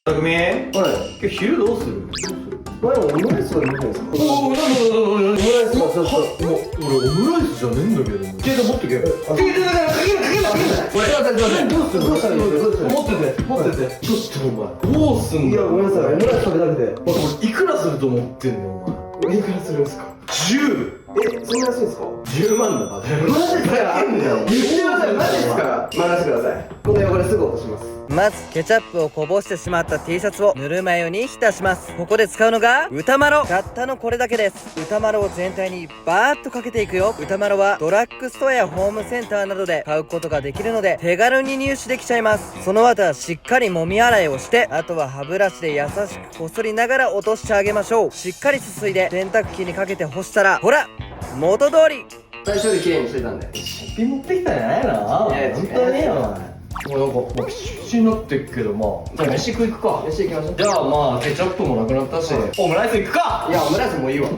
たくみ、はい。今日昼どうする？前はオムライスがいいんじゃないですか。おお、なんだオムライスがちょっと。もう俺オムライスじゃねえんだけど。携帯持ってけよ。すいません、どうしたらいいですか。持ってて。ちょっとお前どうすんいや、だよ。ごめんなさい、オムライス食べたくて。俺いくらすると思ってんのお前。いくらするんですか。10。そんな安いんですか。10万だバカ野郎。マジですか。言ってください、マジですか。任せてください。この汚れすぐ落とします。まずケチャップをこぼしてしまった T シャツをぬるま湯に浸します。ここで使うのが歌マロ。たったのこれだけです。歌マロを全体にバーッとかけていくよ。歌マロはドラッグストアやホームセンターなどで買うことができるので手軽に入手できちゃいます。その後はしっかり揉み洗いをして、あとは歯ブラシで優しくこすりながら落としてあげましょう。しっかりすすいで洗濯機にかけて干したら、ほら元通り。最初より綺麗にしてたんで。ピン持ってきたんじゃないの？本当によ。もうなんかもうピチピチになってっけど、まあじゃあ飯食い行くか。飯行きましょう。じゃあまあケチャップもなくなったし、オムライス行くか。いや、オムライスもういいわ。